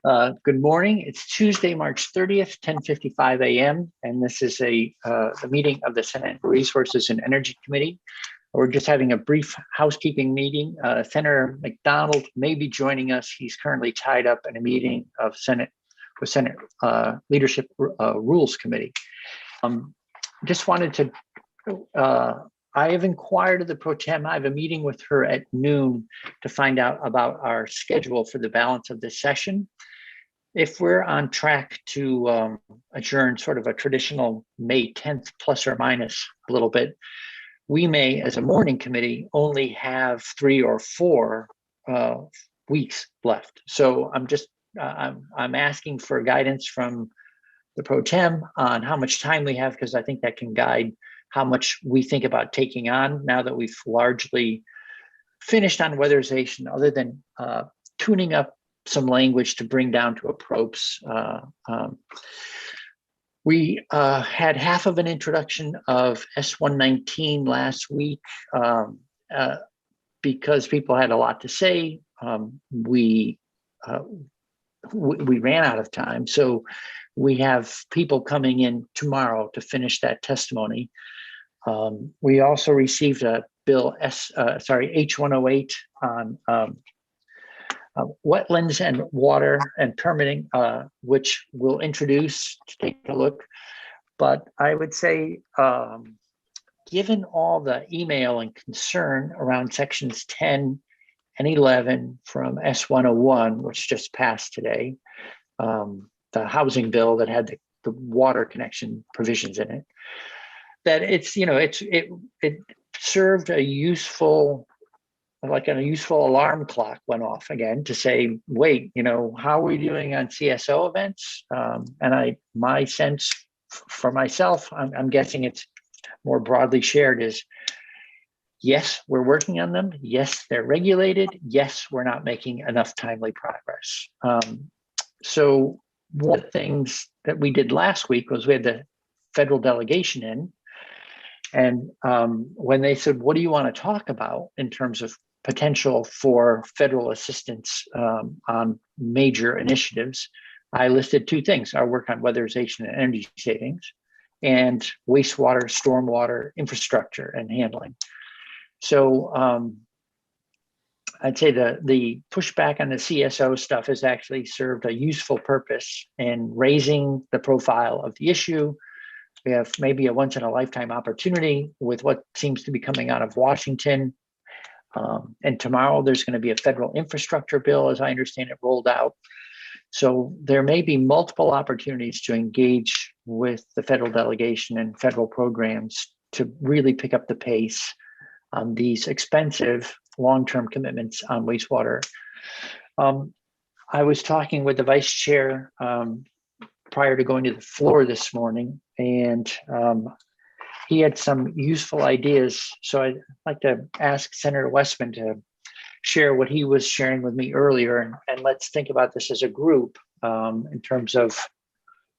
Good morning. It's Tuesday, March 30th, 10:55 a.m. And this is the meeting of the Senate Resources and Energy Committee. We're just having a brief housekeeping meeting. Senator McDonald may be joining us. He's currently tied up in a meeting of Senate Leadership Rules Committee. Just wanted to I have inquired of the Pro Tem. I have a meeting with her at noon to find out about our schedule for the balance of this session. If we're on track to adjourn sort of a traditional May 10th plus or minus a little bit, we may, as a morning committee, only have 3 or 4 weeks left. So I'm asking for guidance from the Pro Tem on how much time we have, because I think that can guide how much we think about taking on now that we've largely finished on weatherization, other than tuning up some language to bring down to appropriate. We had half of an introduction of S119 last week because people had a lot to say. We ran out of time, so we have people coming in tomorrow to finish that testimony. We also received a bill H108 on wetlands and water and permitting, which we'll introduce to take a look. But I would say, given all the email and concern around sections 10 and 11 from S101, which just passed today, the housing bill that had the water connection provisions in it, that it served a useful alarm clock went off again to say, wait, how are we doing on CSO events? And my sense for myself, I'm guessing it's more broadly shared, is yes, we're working on them. Yes, they're regulated. Yes, we're not making enough timely progress. So one of the things that we did last week was we had the federal delegation in. And when they said, what do you want to talk about in terms of potential for federal assistance on major initiatives, I listed 2 things: our work on weatherization and energy savings, and wastewater, stormwater infrastructure and handling. So I'd say the pushback on the CSO stuff has actually served a useful purpose in raising the profile of the issue. We have maybe a once-in-a-lifetime opportunity with what seems to be coming out of Washington. And tomorrow there's going to be a federal infrastructure bill, as I understand it, rolled out. So there may be multiple opportunities to engage with the federal delegation and federal programs to really pick up the pace on these expensive long-term commitments on wastewater. I was talking with the vice chair prior to going to the floor this morning, and he had some useful ideas. So I'd like to ask Senator Westman to share what he was sharing with me earlier, and let's think about this as a group in terms of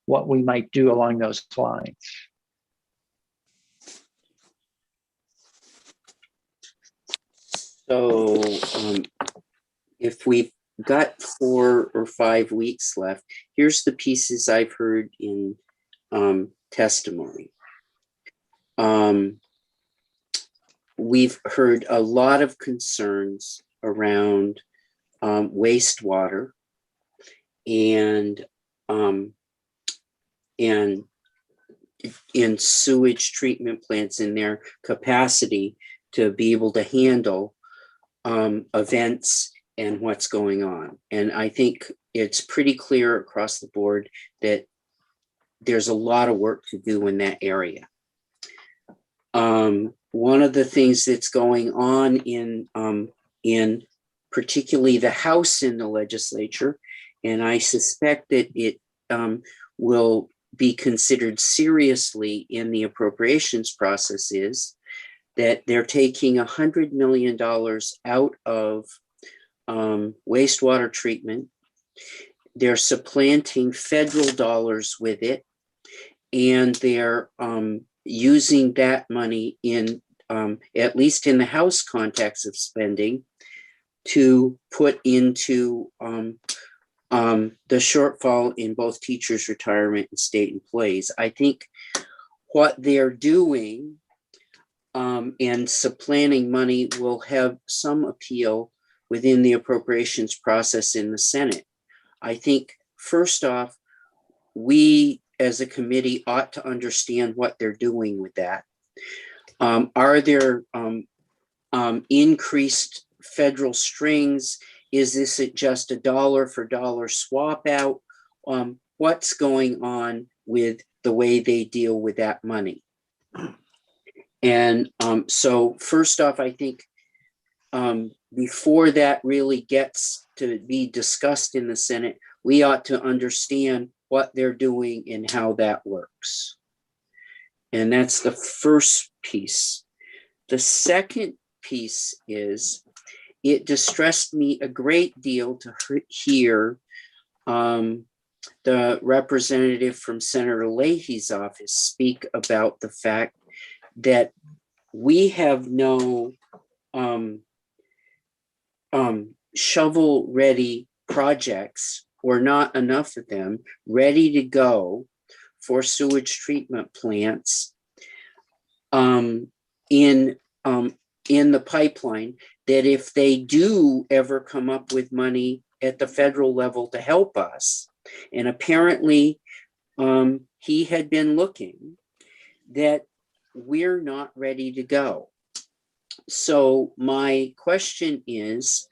what we might do along those lines. So if we've got 4 or 5 weeks left, here's the pieces I've heard in testimony. We've heard a lot of concerns around wastewater and in sewage treatment plants in their capacity to be able to handle events and what's going on. And I think it's pretty clear across the board that there's a lot of work to do in that area. One of the things that's going on in particularly the House in the legislature, and I suspect that it will be considered seriously in the appropriations process, is that they're taking $100 million out of wastewater treatment. They're supplanting federal dollars with it, and they're using that money in, at least in the House context of spending, to put into the shortfall in both teachers' retirement and state employees. I think what they're doing and supplanting money will have some appeal within the appropriations process in the Senate. I think, first off, we as a committee ought to understand what they're doing with that. Are there increased federal strings? Is this just a dollar for dollar swap out? What's going on with the way they deal with that money? And so first off, I think before that really gets to be discussed in the Senate, we ought to understand what they're doing and how that works. And that's the first piece. The second piece is, it distressed me a great deal to hear the representative from Senator Leahy's office speak about the fact that we have no shovel-ready projects, or not enough of them, ready to go for sewage treatment plants in the pipeline, that if they do ever come up with money at the federal level to help us, and apparently he had been looking, that we're not ready to go. So my question is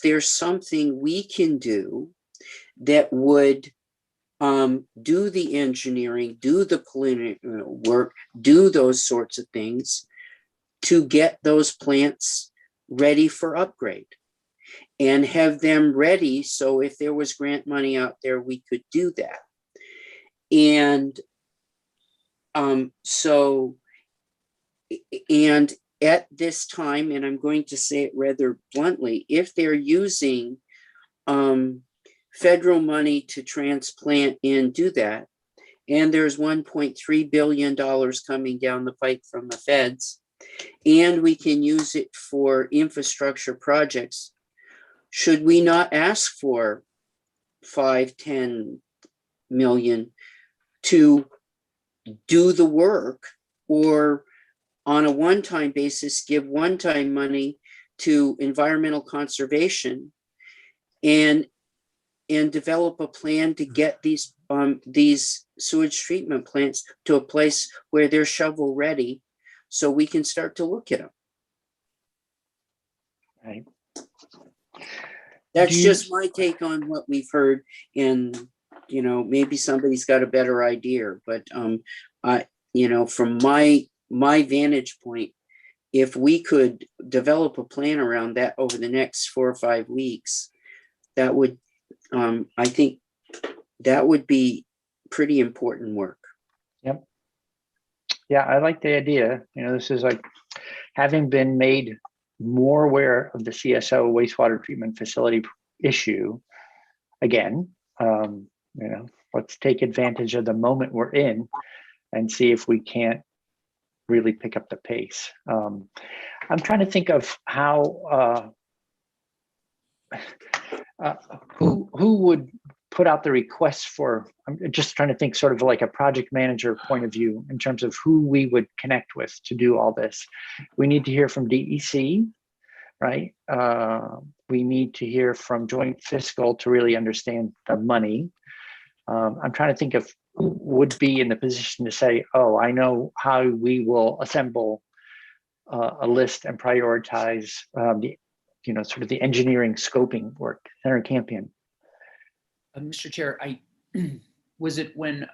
there something we can do that would do the engineering, do the preliminary work, do those sorts of things to get those plants ready for upgrade and have them ready, so if there was grant money out there, we could do that. And and at this time, and I'm going to say it rather bluntly, if they're using federal money to transplant and do that, and there's $1.3 billion coming down the pike from the feds, and we can use it for infrastructure projects, should we not ask for 5-10 million to do the work, or on a one-time basis, give one-time money to environmental conservation and develop a plan to get these sewage treatment plants to a place where they're shovel ready, so we can start to look at them. Right. That's just my take on what we've heard, and maybe somebody's got a better idea, but from my vantage point, if we could develop a plan around that over the next 4 or 5 weeks, that would, I think that would be pretty important work. Yep. Yeah, I like the idea. This is like having been made more aware of the CSO wastewater treatment facility issue. Again, let's take advantage of the moment we're in and see if we can't really pick up the pace. I'm trying to think of how who would put out the requests for. I'm just trying to think sort of like a project manager point of view in terms of who we would connect with to do all this. We need to hear from DEC, right? We need to hear from Joint Fiscal to really understand the money. I'm trying to think of who would be in the position to say, oh, I know how we will assemble a list and prioritize sort of the engineering scoping work. Senator Campion. Mr. Chair, was it when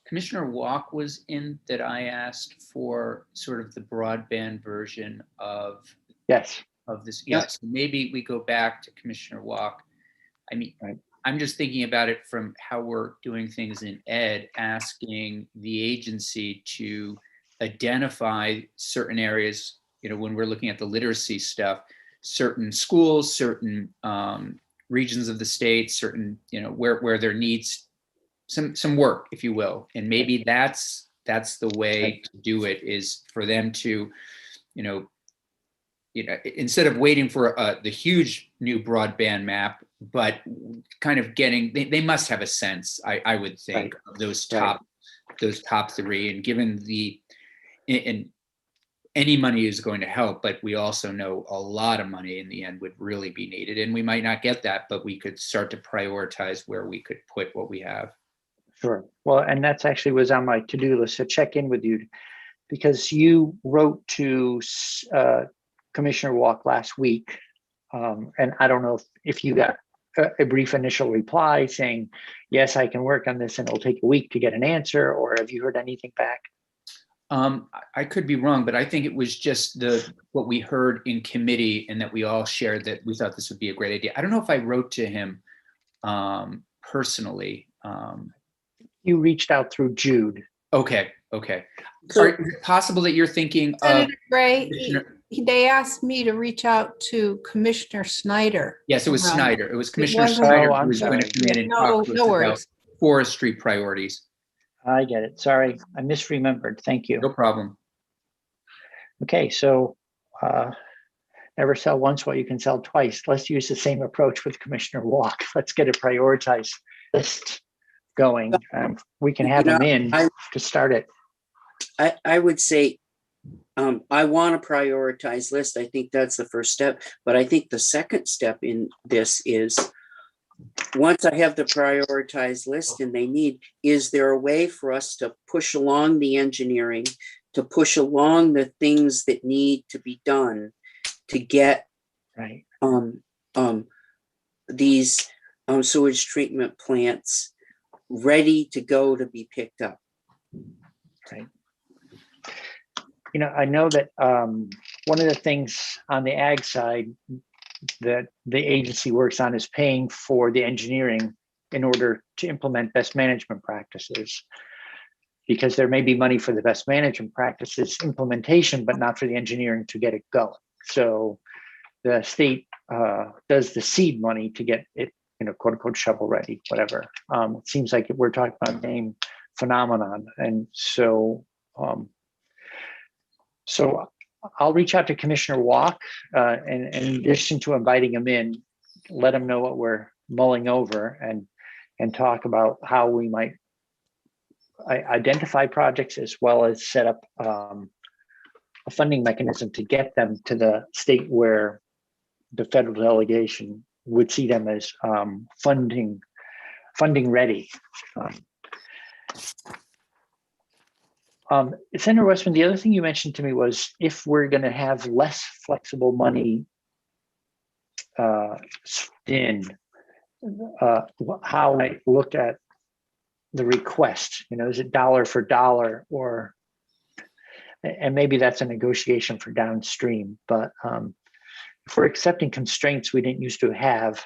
Commissioner Walk was in that I asked for sort of the broadband version of Yes. Of this? Yes. Yeah, so maybe we go back to Commissioner Walk. I mean, right. I'm just thinking about it from how we're doing things in ed, asking the agency to identify certain areas, when we're looking at the literacy stuff, certain schools, certain regions of the state, certain, where there needs some work, if you will. And maybe that's the way to do it, is for them to, instead of waiting for the huge new broadband map, but kind of getting, they must have a sense, I would think, Right. of those Right. top three. And given and any money is going to help, but we also know a lot of money in the end would really be needed. And we might not get that, but we could start to prioritize where we could put what we have. Sure. Well, and that's actually was on my to-do list to check in with you, because you wrote to Commissioner Walk last week. And I don't know if you got a brief initial reply saying, yes, I can work on this and it'll take a week to get an answer, or have you heard anything back? I could be wrong, but I think it was just what we heard in committee, and that we all shared that we thought this would be a great idea. I don't know if I wrote to him personally. You reached out through Jude. Okay. So- Is it possible that you're thinking of? Senator Gray, Commissioner- they asked me to reach out to Commissioner Snyder. Yes, it was Um, Snyder. It was Commissioner wasn't- Snyder Oh, who I'm was going to sorry. come in and No, talk to us no about worries. forestry priorities. I get it. Sorry, I misremembered. Thank you. No problem. Okay, so never sell once what you can sell twice. Let's use the same approach with Commissioner Walk. Let's get a prioritized list going. We can have them in to start it. I would say, I want a prioritized list. I think that's the first step. But I think the second step in this is, once I have the prioritized list and is there a way for us to push along the engineering, to push along the things that need to be done to get Right. these sewage treatment plants ready to go to be picked up? Right. You know, I know that one of the things on the ag side that the agency works on is paying for the engineering in order to implement best management practices. Because there may be money for the best management practices implementation, but not for the engineering to get it going. So the state does the seed money to get it, quote unquote, shovel ready, whatever. It seems like we're talking about the same phenomenon. And so, I'll reach out to Commissioner Walk, and in addition to inviting him in, let him know what we're mulling over and talk about how we might identify projects as well as set up a funding mechanism to get them to the state where the federal delegation would see them as funding ready. Senator Westman, the other thing you mentioned to me was if we're going to have less flexible money how I look at the request, is it dollar for dollar, and maybe that's a negotiation for downstream, but if we're accepting constraints we didn't used to have,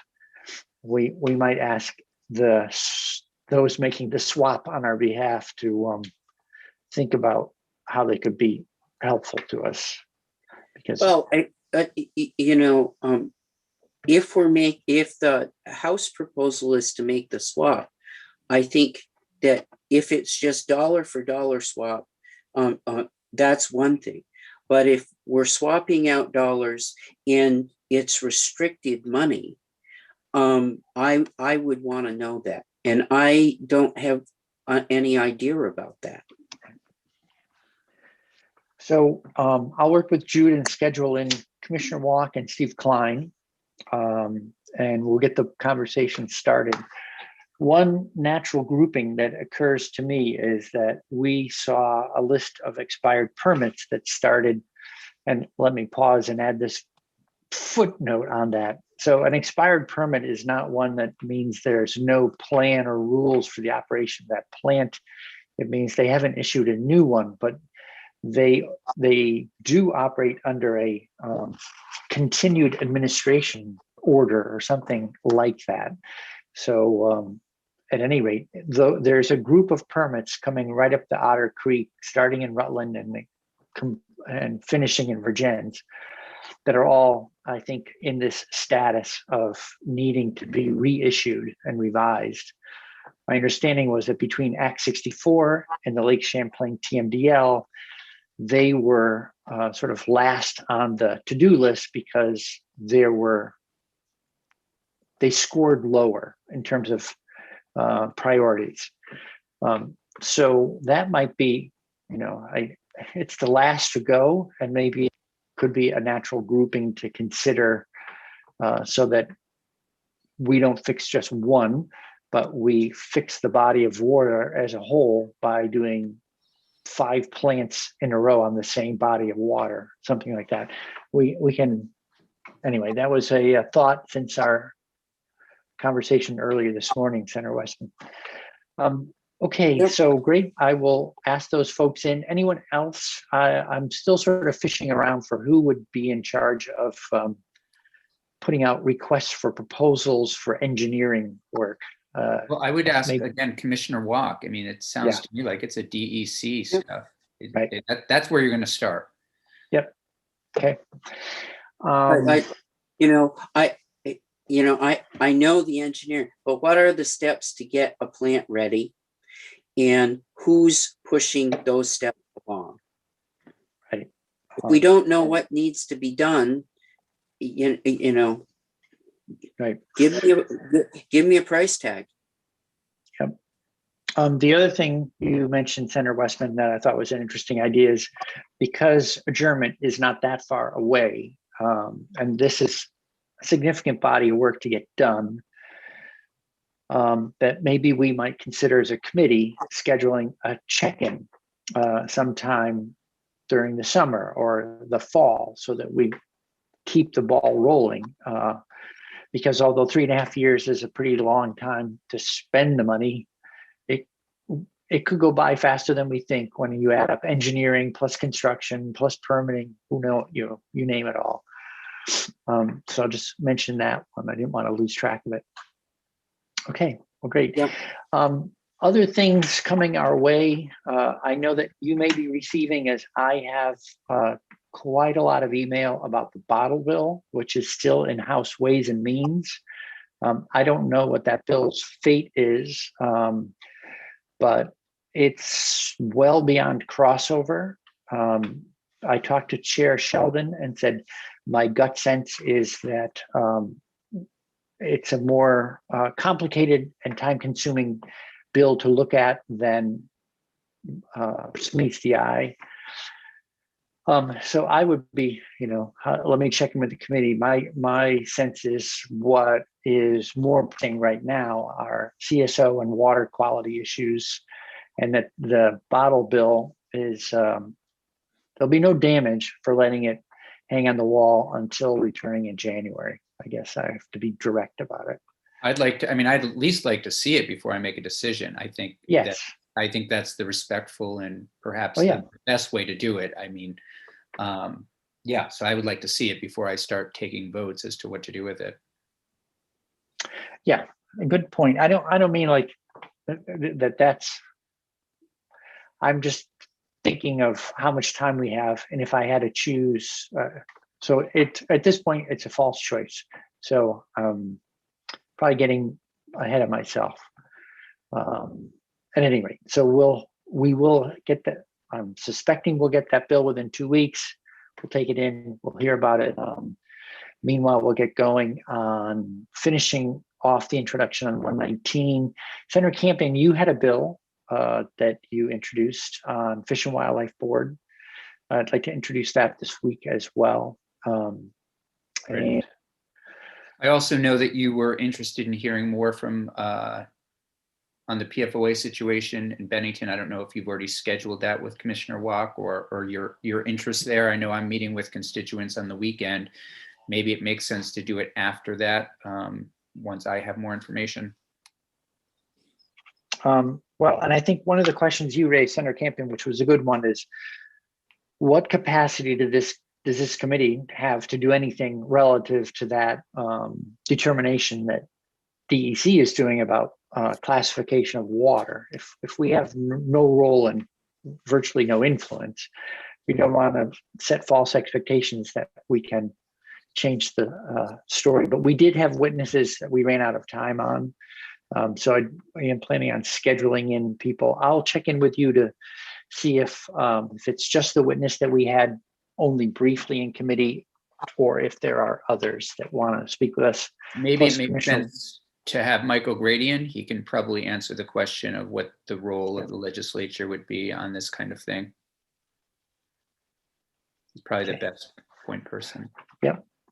we might ask those making the swap on our behalf to think about how they could be helpful to us. Because if the House proposal is to make the swap, I think that if it's just dollar for dollar swap, that's one thing. But if we're swapping out dollars and it's restricted money, I would want to know that. And I don't have any idea about that. So I'll work with Jude and schedule in Commissioner Walk and Steve Klein, and we'll get the conversation started. One natural grouping that occurs to me is that we saw a list of expired permits that started, and let me pause and add this footnote on that. So an expired permit is not one that means there's no plan or rules for the operation of that plant. It means they haven't issued a new one, but they do operate under a continued administration order or something like that. So at any rate, though, there's a group of permits coming right up the Otter Creek, starting in Rutland and finishing in Virgins, that are all, I think, in this status of needing to be reissued and revised. My understanding was that between Act 64 and the Lake Champlain TMDL, they were sort of last on the to-do list because they they scored lower in terms of priorities. So that might be, it's the last to go, and maybe it could be a natural grouping to consider, so that we don't fix just one, but we fix the body of water as a whole by doing 5 plants in a row on the same body of water, something like that. We can, anyway, that was a thought since our conversation earlier this morning, Senator Westman. Okay, Yep. so great. I will ask those folks in. Anyone else? I'm still sort of fishing around for who would be in charge of putting out requests for proposals for engineering work. Well, I would ask maybe- again, Commissioner Walk. I mean, it sounds Yeah. to me like it's a DEC Yep. stuff. Right. That's where you're going to start. Okay. I know the engineer, but what are the steps to get a plant ready? And who's pushing those steps along? Right. If we don't know what needs to be done, Right. give me a price tag. The other thing you mentioned, Senator Westman, that I thought was an interesting idea is because adjournment is not that far away, and this is a significant body of work to get done, that maybe we might consider as a committee scheduling a check-in sometime during the summer or the fall so that we keep the ball rolling. Because although 3.5 years is a pretty long time to spend the money, it could go by faster than we think when you add up engineering plus construction plus permitting. Who know, you name it all. So I'll just mention that one. I didn't want to lose track of it. Okay, well, great. Yep. Other things coming our way. I know that you may be receiving, as I have, quite a lot of email about the bottle bill, which is still in House Ways and Means. I don't know what that bill's fate is, but it's well beyond crossover. I talked to Chair Sheldon and said, my gut sense is that it's a more complicated and time-consuming bill to look at than meets the eye. So I would be, let me check in with the committee. My sense is what is more pressing right now are CSO and water quality issues, and that the bottle bill is, there'll be no damage for letting it hang on the wall until returning in January. I guess I have to be direct about it. I'd at least like to see it before I make a decision. I think that's the respectful and perhaps the best way to do it. I mean, so I would like to see it before I start taking votes as to what to do with it. Yeah, a good point. I don't mean like that's, I'm just thinking of how much time we have, and if I had to choose, so at this point it's a false choice. So probably getting ahead of myself. At any rate, so we will get that. I'm suspecting we'll get that bill within 2 weeks. We'll take it in. We'll hear about it. Meanwhile, we'll get going on finishing off the introduction on 119. Senator Campion, you had a bill that you introduced on Fish and Wildlife Board. I'd like to introduce that this week as well. And I also know that you were interested in hearing more from on the PFOA situation in Bennington. I don't know if you've already scheduled that with Commissioner Walk or your interest there. I know I'm meeting with constituents on the weekend. Maybe it makes sense to do it after that once I have more information. Well, and I think one of the questions you raised, Senator Campion, which was a good one, is what capacity does this committee have to do anything relative to that determination that DEC is doing about classification of water? If we have no role and virtually no influence, we don't want to set false expectations that we can change the story. But we did have witnesses that we ran out of time on. So I am planning on scheduling in people. I'll check in with you to see if it's just the witness that we had only briefly in committee, or if there are others that want to speak with us. Maybe Plus it makes Commissioner- sense to have Michael Gradian. He can probably answer the question of what the role of the legislature would be on this kind of thing. He's probably the Okay. best point person.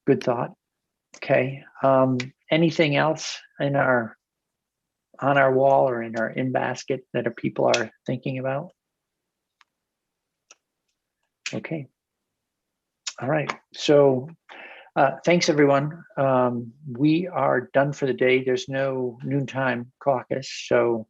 Good thought. Okay. Anything else on our wall or in our in basket that people are thinking about? Okay. All right. So thanks, everyone. We are done for the day. There's no noontime caucus. So